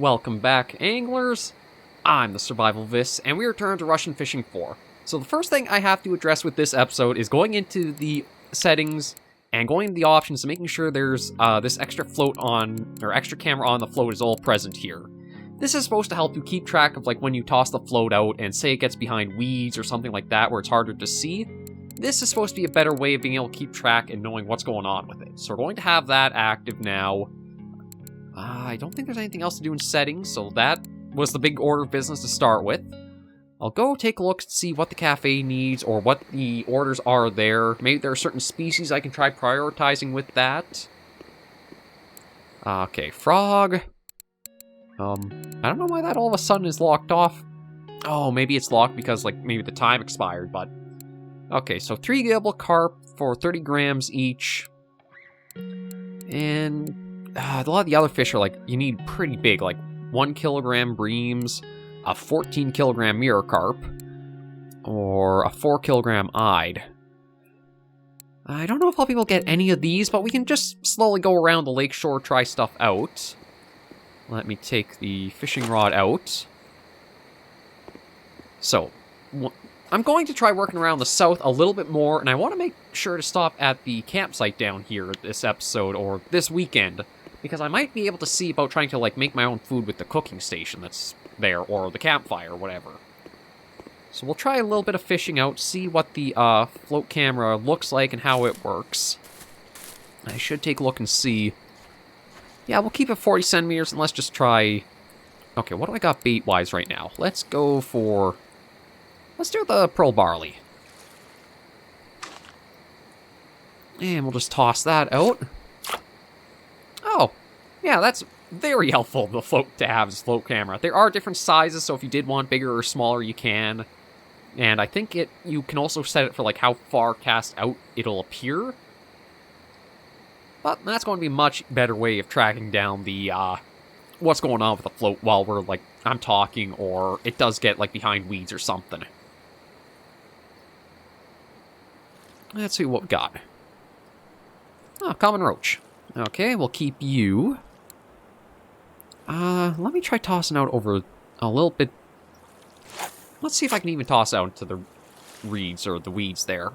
Welcome back, anglers. I'm the Survivalist, and we return to Russian Fishing 4. So the first thing I have to address with this episode is going into the settings and going into the options and making sure there's this extra float on, or extra camera on the float is all present here. This is supposed to help you keep track of like when you toss the float out and say it gets behind weeds or something like that where it's harder to see. This is supposed to be a better way of being able to keep track and knowing what's going on with it. So we're going to have that active now. I don't think there's anything else to do in settings, so that was the big order of business to start with. I'll go take a look to see what the cafe needs or what the orders are there. Maybe there are certain species I can try prioritizing with that. Okay, frog. I don't know why that all of a sudden is locked off. Oh, maybe it's locked because, like, maybe the time expired, but... Okay, so 3 gillable carp for 30 grams each. And a lot of the other fish are, like, you need pretty big, like 1 kilogram breams, a 14 kilogram mirror carp, or a 4 kilogram eyed. I don't know if I'll be able to get any of these, but we can just slowly go around the lakeshore, try stuff out. Let me take the fishing rod out. So, I'm going to try working around the south a little bit more, and I want to make sure to stop at the campsite down here this episode, or this weekend, because I might be able to see about trying to, like, make my own food with the cooking station that's there, or the campfire, or whatever. So we'll try a little bit of fishing out, see what the float camera looks like and how it works. I should take a look and see. Yeah, we'll keep it 40 centimeters, and let's just try... Okay, what do I got bait-wise right now? Let's go for... Let's do the pearl barley. And we'll just toss that out. Oh, yeah, that's very helpful, the float to have this float camera. There are different sizes, so if you did want bigger or smaller, you can. And I think you can also set it for like how far cast out it'll appear. But that's going to be a much better way of tracking down the, what's going on with the float while we're, like, I'm talking, or it does get, like, behind weeds or something. Let's see what we got. Oh, common roach. Okay, we'll keep you. Let me try tossing out over a little bit. Let's see if I can even toss out into the reeds or the weeds there.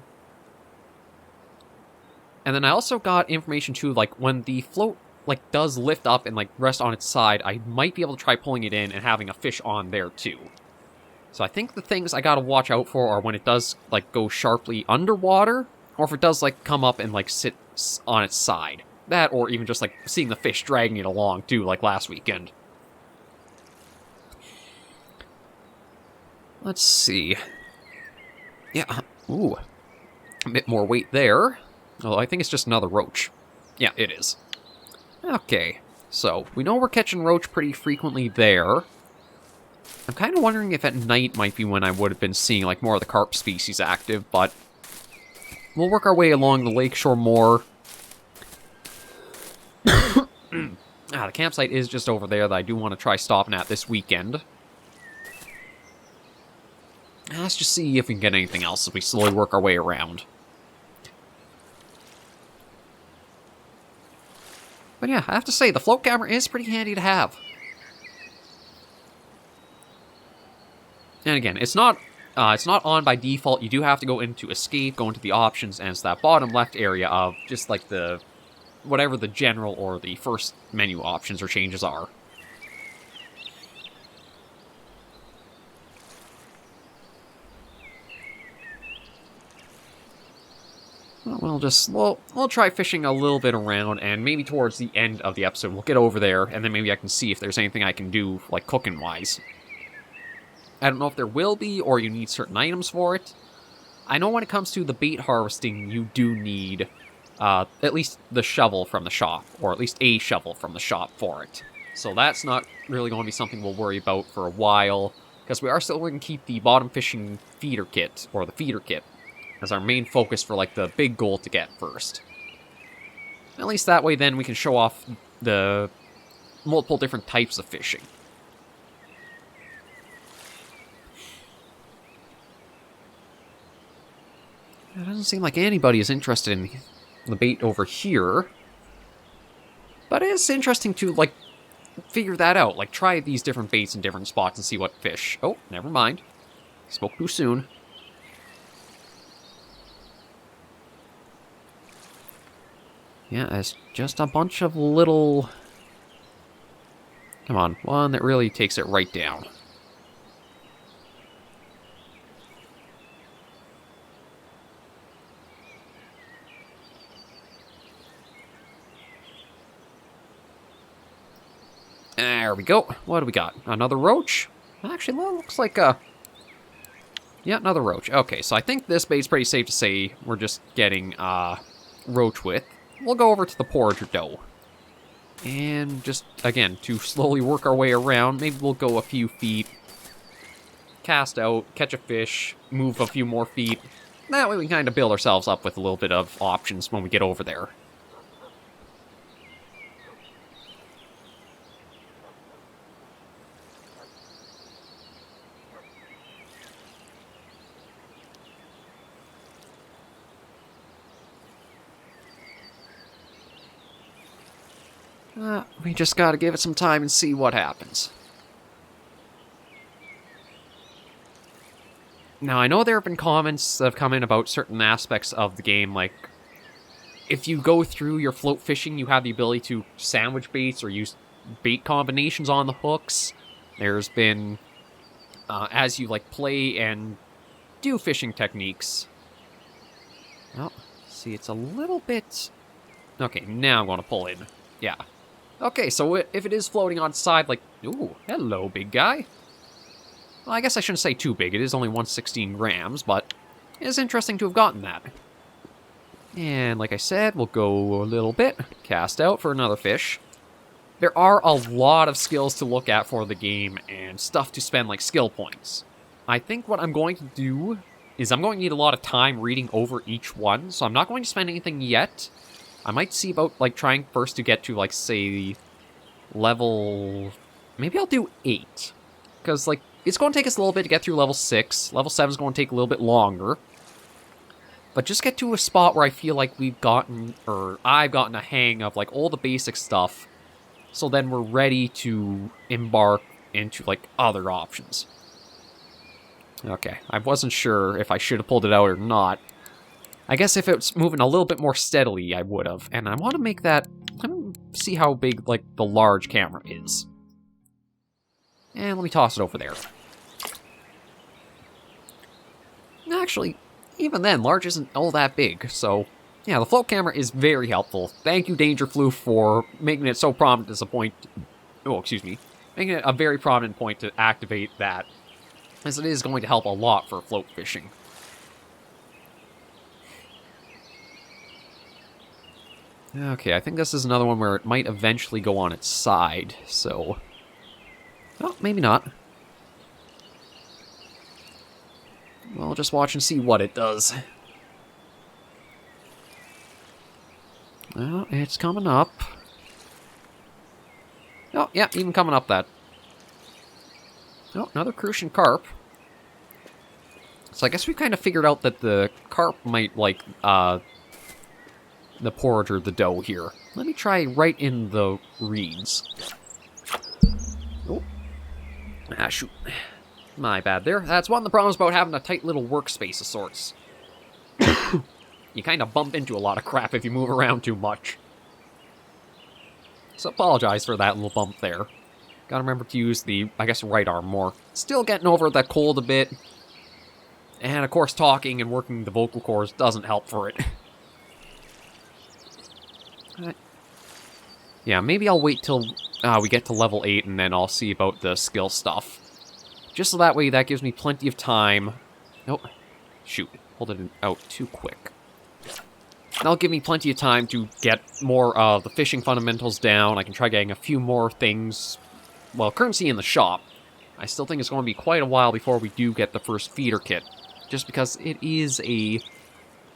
And then I also got information too, like when the float like does lift up and like rest on its side, I might be able to try pulling it in and having a fish on there too. So I think the things I gotta watch out for are when it does like go sharply underwater, or if it does like come up and like sit on its side. That, or even just like seeing the fish dragging it along too, like last weekend. Let's see. Yeah, ooh, a bit more weight there. Although I think it's just another roach. Yeah, it is. Okay, so we know we're catching roach pretty frequently there. I'm kind of wondering if at night might be when I would have been seeing like more of the carp species active, but we'll work our way along the lakeshore more. The campsite is just over there that I do want to try stopping at this weekend. Let's just see if we can get anything else as we slowly work our way around. But yeah, I have to say, the float camera is pretty handy to have. And again, it's not on by default. You do have to go into escape, go into the options, and it's that bottom left area of just like the whatever the general or the first menu options or changes are. We'll try fishing a little bit around, and maybe towards the end of the episode we'll get over there, and then maybe I can see if there's anything I can do, like cooking-wise. I don't know if there will be, or you need certain items for it. I know when it comes to the bait harvesting, you do need at least the shovel from the shop, or at least a shovel from the shop for it. So that's not really going to be something we'll worry about for a while, because we are still going to keep the bottom fishing feeder kit, or the feeder kit, as our main focus for, like, the big goal to get first. At least that way, then, we can show off the multiple different types of fishing. It doesn't seem like anybody is interested in the bait over here. But it is interesting to, like, figure that out. Like, try these different baits in different spots and see what fish. Oh, never mind. Spoke too soon. Yeah, it's just a bunch of little... Come on, one that really takes it right down. There we go. What do we got? Another roach? Actually, that looks like a... Yeah, another roach. Okay, so I think this bait's pretty safe to say we're just getting roach with. We'll go over to the porringer dough. And just, again, to slowly work our way around, maybe we'll go a few feet, cast out, catch a fish, move a few more feet. That way we can kind of build ourselves up with a little bit of options when we get over there. We just gotta give it some time and see what happens. Now, I know there have been comments that have come in about certain aspects of the game, like, if you go through your float fishing, you have the ability to sandwich baits or use bait combinations on the hooks. There's been, as you, like, play and do fishing techniques. Oh, see, it's a little bit... Okay, now I'm gonna pull in. Yeah. Okay, so if it is floating on side, like... Ooh, hello, big guy. Well, I guess I shouldn't say too big. It is only 116 grams, but it is interesting to have gotten that. And like I said, we'll go a little bit, cast out for another fish. There are a lot of skills to look at for the game and stuff to spend like skill points. I think what I'm going to do is I'm going to need a lot of time reading over each one, so I'm not going to spend anything yet. I might see about like trying first to get to like, say, level... Maybe I'll do 8. Because like, it's going to take us a little bit to get through level 6. Level 7 is going to take a little bit longer. But just get to a spot where I feel like we've gotten, or I've gotten a hang of like all the basic stuff. So then we're ready to embark into like other options. Okay, I wasn't sure if I should have pulled it out or not. I guess if it's moving a little bit more steadily, I would have. And I want to make that... Let me see how big, like, the large camera is. And let me toss it over there. Actually, even then, large isn't all that big, so... Yeah, the float camera is very helpful. Thank you, Dangerflu, for making it so prominent as a point... Oh, excuse me. Making it a very prominent point to activate that. As it is going to help a lot for float fishing. Okay, I think this is another one where it might eventually go on its side, so... Oh, maybe not. Well, just watch and see what it does. Well, it's coming up. Oh, yeah, even coming up that. Oh, another crucian carp. So I guess we kind of figured out that the carp might like, the porringer, the dough here. Let me try right in the reeds. Oh. Ah, shoot. My bad there. That's one of the problems about having a tight little workspace of sorts. You kind of bump into a lot of crap if you move around too much. So apologize for that little bump there. Gotta remember to use the, I guess, right arm more. Still getting over that cold a bit. And of course talking and working the vocal cords doesn't help for it. Yeah, maybe I'll wait till we get to level 8 and then I'll see about the skill stuff. Just so that way that gives me plenty of time. Oh, shoot. Pulled it out too quick. That'll give me plenty of time to get more of the fishing fundamentals down. I can try getting a few more things, well, currency in the shop. I still think it's going to be quite a while before we do get the first feeder kit. Just because it is a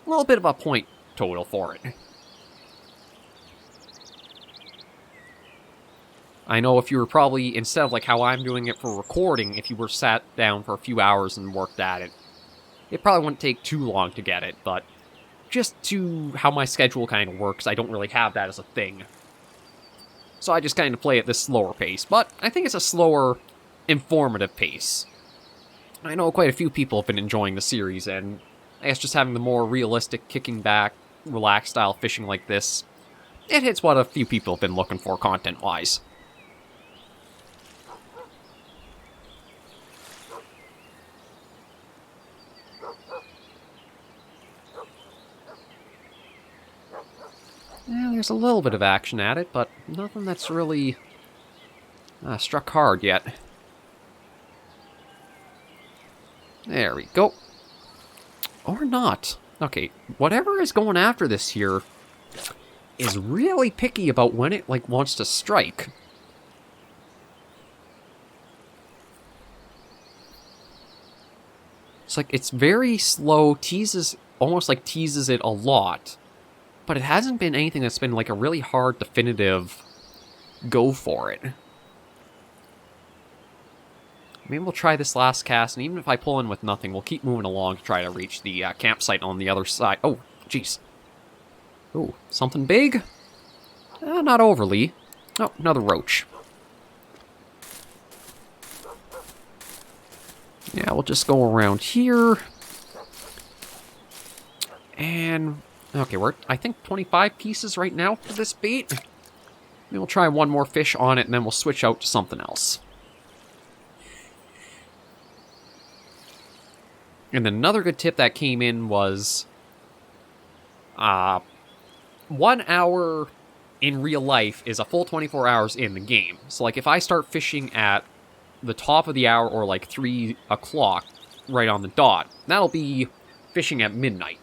little bit of a point total for it. I know if you were probably, instead of like how I'm doing it for recording, if you were sat down for a few hours and worked at it, it probably wouldn't take too long to get it, but just to how my schedule kind of works, I don't really have that as a thing. So I just kind of play at this slower pace, but I think it's a slower, informative pace. I know quite a few people have been enjoying the series, and I guess just having the more realistic, kicking back, relaxed style fishing like this, it hits what a few people have been looking for content-wise. Yeah, there's a little bit of action at it, but nothing that's really struck hard yet. There we go. Or not. Okay, whatever is going after this here is really picky about when it, wants to strike. It's it's very slow, almost teases it a lot. But it hasn't been anything that's been a really hard, definitive go for it. Maybe we'll try this last cast, and even if I pull in with nothing, we'll keep moving along to try to reach the campsite on the other side. Oh, jeez. Oh, something big? Not overly. Oh, another roach. Yeah, we'll just go around here. And... okay, we're, I think, 25 pieces right now for this bait. Maybe we'll try one more fish on it, and then we'll switch out to something else. And then another good tip that came in was... 1 hour in real life is a full 24 hours in the game. So, if I start fishing at the top of the hour, or 3 o'clock, right on the dot, that'll be fishing at midnight.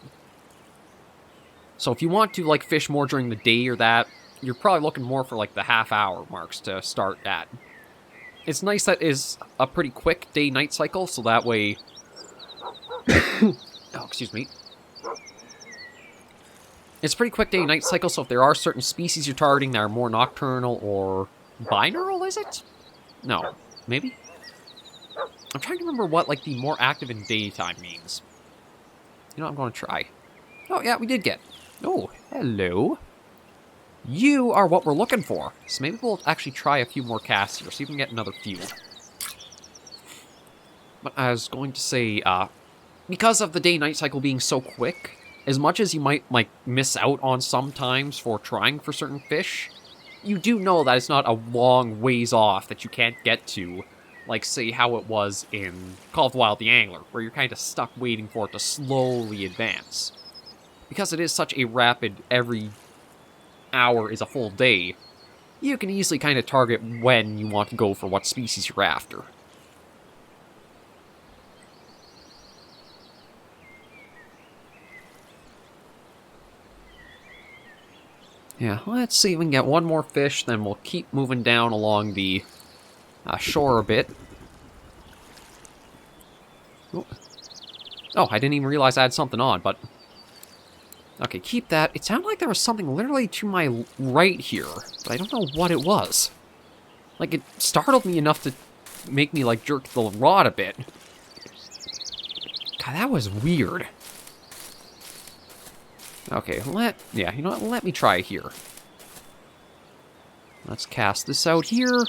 So if you want to, fish more during the day or that, you're probably looking more for, the half-hour marks to start at. It's nice that is a pretty quick day-night cycle, so that way... oh, excuse me. It's a pretty quick day-night cycle, so if there are certain species you're targeting that are more nocturnal or binaural, is it? No. Maybe? I'm trying to remember what, the more active in daytime means. You know, I'm going to try. Oh, yeah, we did get... oh, hello. You are what we're looking for. So maybe we'll actually try a few more casts here, see if we can get another few. But I was going to say, because of the day-night cycle being so quick, as much as you might, miss out on sometimes for trying for certain fish, you do know that it's not a long ways off that you can't get to, say, how it was in Call of the Wild the Angler, where you're kind of stuck waiting for it to slowly advance. Because it is such a rapid, every hour is a full day, you can easily kind of target when you want to go for what species you're after. Yeah, let's see if we can get one more fish, then we'll keep moving down along the shore a bit. Oh, I didn't even realize I had something on, but... okay, keep that. It sounded like there was something literally to my right here, but I don't know what it was. It startled me enough to make me, jerk the rod a bit. God, that was weird. Okay, yeah, you know what? Let me try here. Let's cast this out here.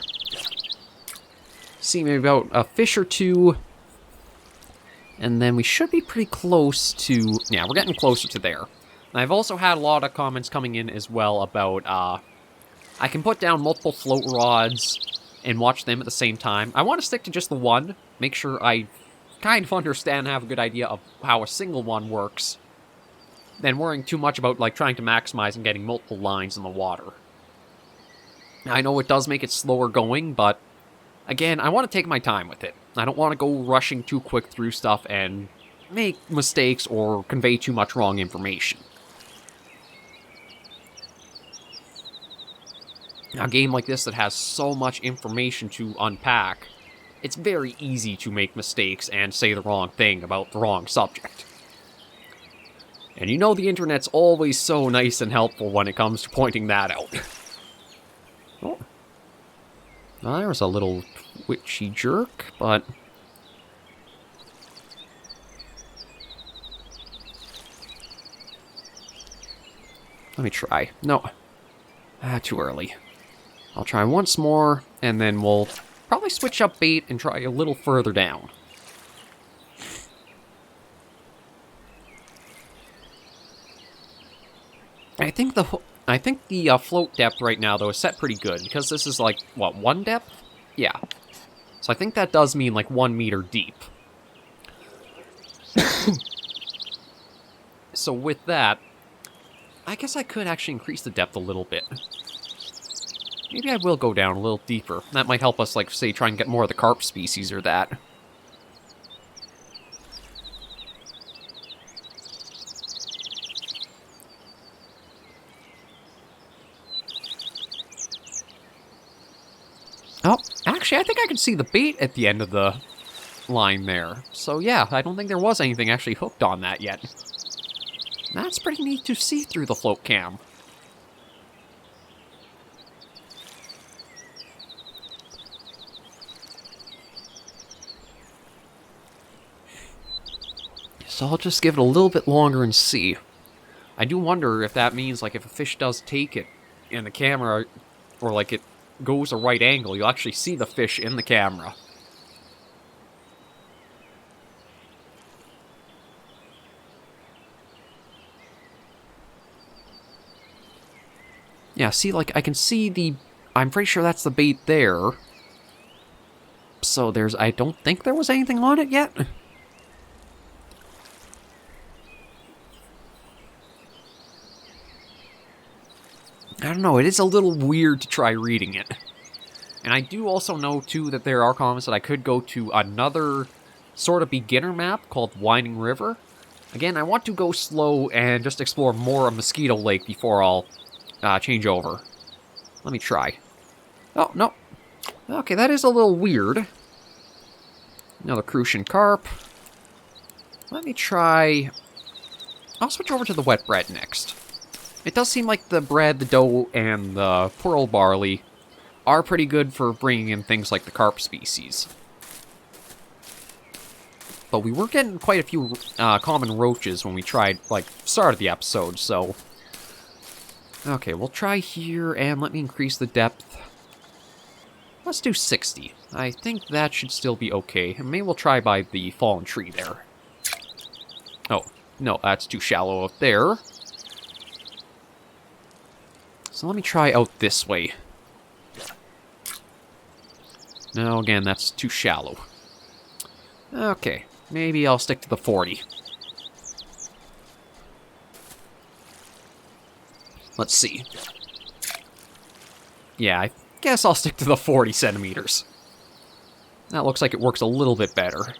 See maybe about a fish or two. And then we should be pretty close to... yeah, we're getting closer to there. And I've also had a lot of comments coming in as well about, I can put down multiple float rods and watch them at the same time. I want to stick to just the one, make sure I kind of understand and have a good idea of how a single one works, than worrying too much about, trying to maximize and getting multiple lines in the water. I know it does make it slower going, but, again, I want to take my time with it. I don't want to go rushing too quick through stuff and make mistakes or convey too much wrong information. Now, a game like this that has so much information to unpack, it's very easy to make mistakes and say the wrong thing about the wrong subject. And you know the internet's always so nice and helpful when it comes to pointing that out. Oh. Well, there was a little twitchy jerk, but... let me try. No. Too early. I'll try once more, and then we'll probably switch up bait and try a little further down. I think the float depth right now, though, is set pretty good, because this is like, what, 1 depth? Yeah. So I think that does mean like 1 meter deep. So with that, I guess I could actually increase the depth a little bit. Maybe I will go down a little deeper. That might help us, like, say, try and get more of the carp species or that. Oh, actually, I think I can see the bait at the end of the line there. So yeah, I don't think there was anything actually hooked on that yet. That's pretty neat to see through the float cam. So I'll just give it a little bit longer and see. I do wonder if that means, like, if a fish does take it in the camera, or, like, it goes a right angle, you'll actually see the fish in the camera. Yeah, see, like, I can see the... I'm pretty sure that's the bait there. So there's... I don't think there was anything on it yet. I don't know, it is a little weird to try reading it. And I do also know, too, that there are comments that I could go to another sort of beginner map called Winding River. Again, I want to go slow and just explore more of Mosquito Lake before I'll change over. Let me try. Oh, no. Okay, that is a little weird. Another crucian carp. Let me try... I'll switch over to the wet bread next. It does seem like the bread, the dough, and the pearl barley are pretty good for bringing in things like the carp species. But we were getting quite a few common roaches when we tried, like, started the episode, so... Okay, we'll try here, and let me increase the depth. Let's do 60. I think that should still be okay. And maybe we'll try by the fallen tree there. Oh, no, that's too shallow out there. So let me try out this way. No, again, that's too shallow. Okay, maybe I'll stick to the 40. Let's see. Yeah, I guess I'll stick to the 40 centimeters. That looks like it works a little bit better.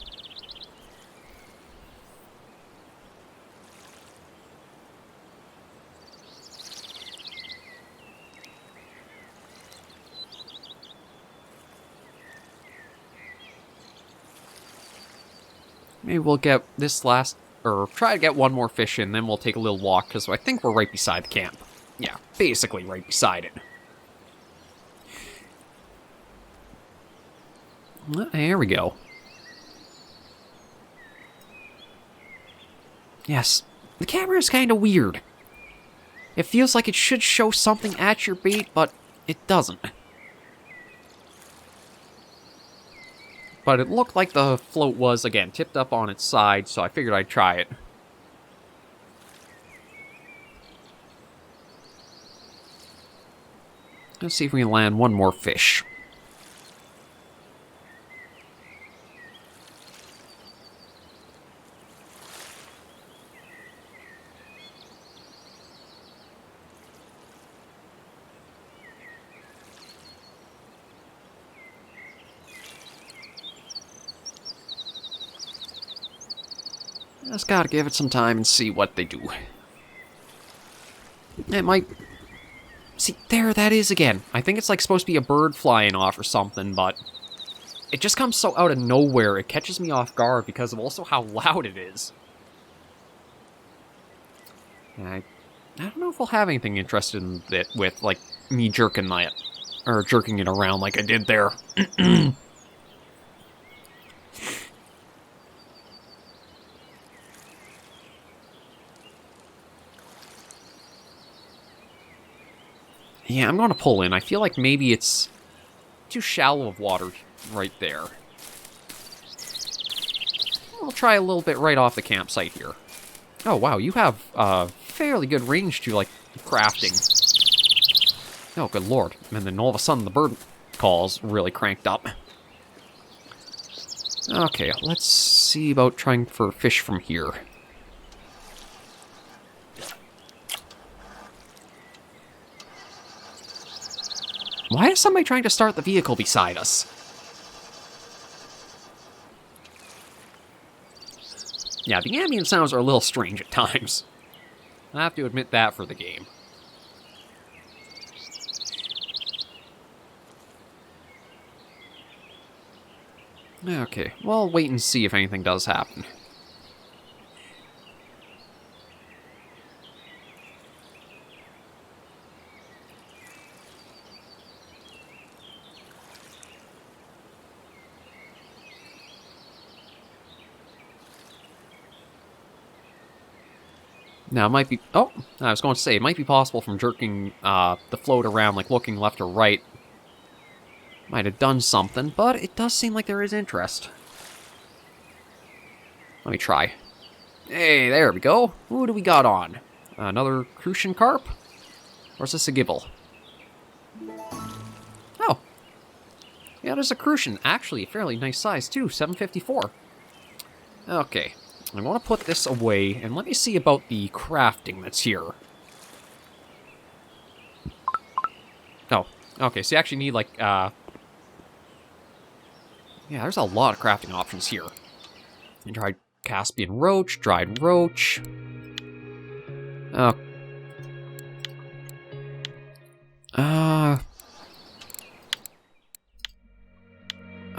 Maybe we'll get this last, or try to get one more fish in, then we'll take a little walk, because I think we're right beside the camp. Yeah, basically right beside it. There we go. Yes, the camera is kind of weird. It feels like it should show something at your bait, but it doesn't. But it looked like the float was, again, tipped up on its side, so I figured I'd try it. Let's see if we can land one more fish. Just gotta give it some time and see what they do. It might... See, there that is again. I think it's like supposed to be a bird flying off or something, but... It just comes so out of nowhere, it catches me off guard because of also how loud it is. And I don't know if we'll have anything interested in it with, like, me jerking it around like I did there. Yeah, I'm going to pull in. I feel like maybe it's too shallow of water right there. I'll try a little bit right off the campsite here. Oh, wow, you have fairly good range to, like, crafting. Oh, good lord. And then all of a sudden the bird calls really cranked up. Okay, let's see about trying for fish from here. Why is somebody trying to start the vehicle beside us? Yeah, the ambient sounds are a little strange at times. I have to admit that for the game. Okay, well, wait and see if anything does happen. Now, it might be... Oh, I was going to say, it might be possible from jerking the float around, like looking left or right. Might have done something, but it does seem like there is interest. Let me try. Hey, there we go. Who do we got on? Another crucian carp? Or is this a gibble? Oh. Yeah, there's a crucian. Actually, a fairly nice size, too. 754. Okay. I want to put this away, and let me see about the crafting that's here. Oh, okay, so you actually need, like, Yeah, there's a lot of crafting options here. Dried Caspian roach, dried roach.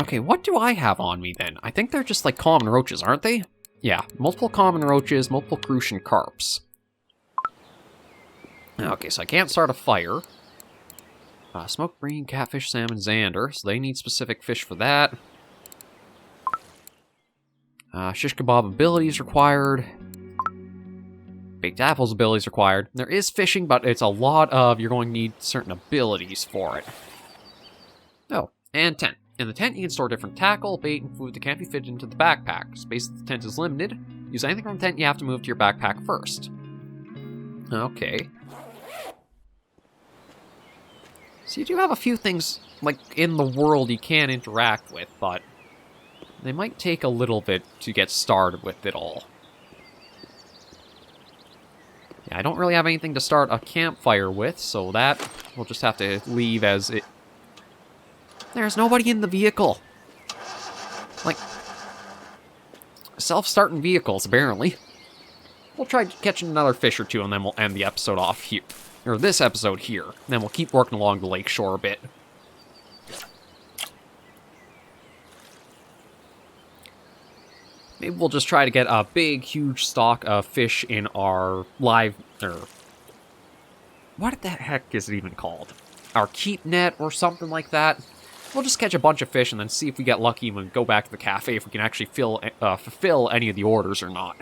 Okay, what do I have on me, then? I think they're just, like, common roaches, aren't they? Yeah, multiple common roaches, multiple crucian carps. Okay, so I can't start a fire. Smoked green, catfish, salmon, zander, so they need specific fish for that. Shish kebab abilities required. Baked apples abilities required. There is fishing, but it's a lot of... You're going to need certain abilities for it. Oh, and tent. In the tent, you can store different tackle, bait, and food that can't be fitted into the backpack. Space of the tent is limited. Use anything from the tent, you have to move to your backpack first. Okay. So you do have a few things, like, in the world you can interact with, but they might take a little bit to get started with it all. Yeah, I don't really have anything to start a campfire with, so that we'll just have to leave as it... There's nobody in the vehicle! Like, self-starting vehicles, apparently. We'll try catching another fish or two, and then we'll end the episode off here. Or this episode here. And then we'll keep working along the lakeshore a bit. Maybe we'll just try to get a big, huge stock of fish in our live... what the heck is it even called? Our keep net or something like that? We'll just catch a bunch of fish and then see if we get lucky and we go back to the cafe if we can actually fulfill any of the orders or not.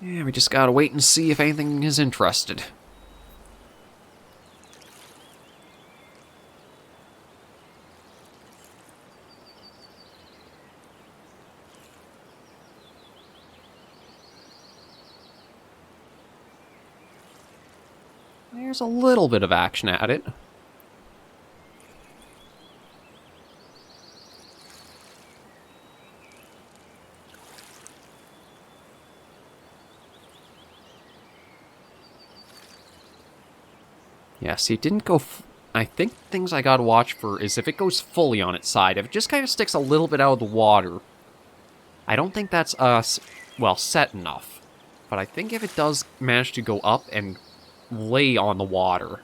Yeah, we just gotta wait and see if anything is interested. There's a little bit of action at it. Yeah, see, it didn't go... I think things I gotta watch for is if it goes fully on its side. If it just kind of sticks a little bit out of the water, I don't think that's, well, set enough. But I think if it does manage to go up and lay on the water,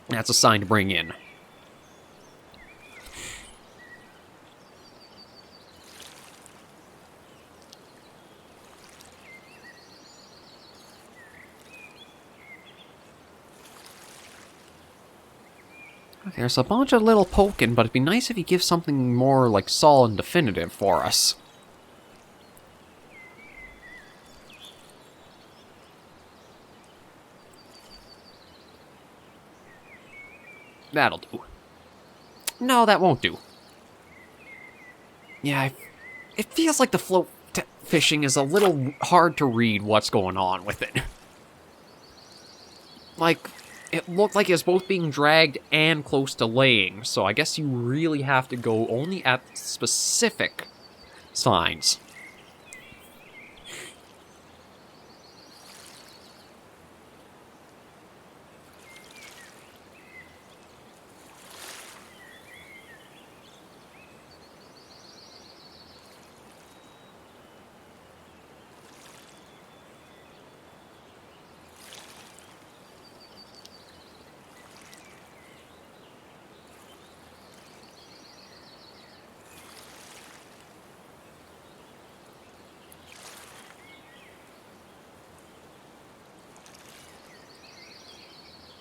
that's a sign to bring in. There's a bunch of little poking, but it'd be nice if you give something more, like, solid and definitive for us. That'll do. No, that won't do. Yeah, it feels like the float fishing is a little hard to read what's going on with it. Like, it looked like it was both being dragged and close to laying, so I guess you really have to go only at specific signs.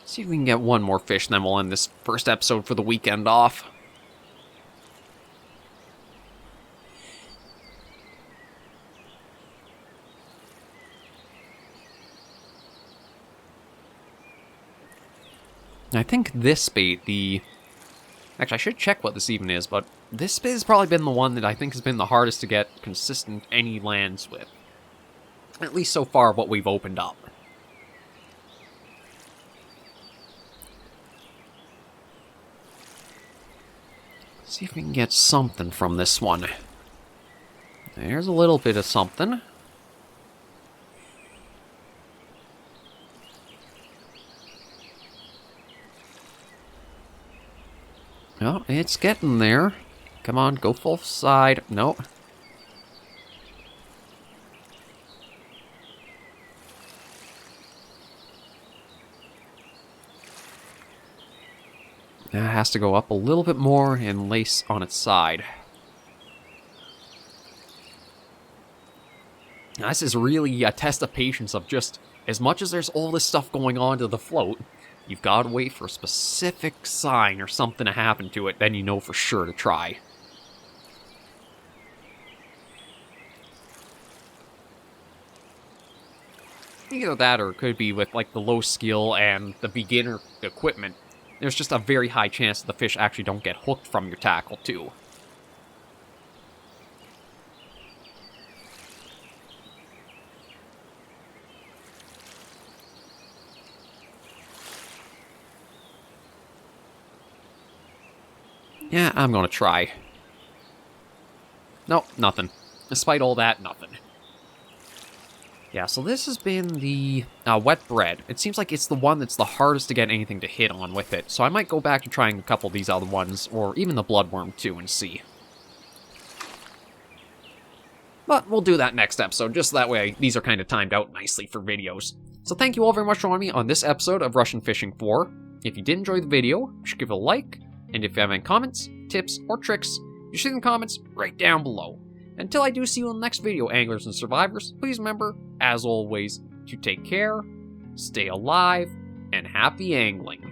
See if we can get one more fish, and then we'll end this first episode for the weekend off. I think this bait, Actually, I should check what this even is, but this bait has probably been the one that I think has been the hardest to get consistent any lands with. At least so far, what we've opened up. See if we can get something from this one. There's a little bit of something. Oh, it's getting there. Come on, go full side. No. That has to go up a little bit more and lace on its side. Now, this is really a test of patience of just, as much as there's all this stuff going on to the float, you've got to wait for a specific sign or something to happen to it, then you know for sure to try. Either that or it could be with like the low skill and the beginner equipment. There's just a very high chance that the fish actually don't get hooked from your tackle, too. Yeah, I'm gonna try. Nope, nothing. Despite all that, nothing. Yeah, so this has been the wet bread. It seems like it's the one that's the hardest to get anything to hit on with it, so I might go back to trying a couple of these other ones, or even the bloodworm too, and see. But we'll do that next episode, just that way these are kind of timed out nicely for videos. So thank you all very much for joining me on this episode of Russian Fishing 4. If you did enjoy the video, you should give it a like, and if you have any comments, tips, or tricks, you should leave in the comments right down below. Until I do see you in the next video, anglers and survivors, please remember, as always, to take care, stay alive, and happy angling.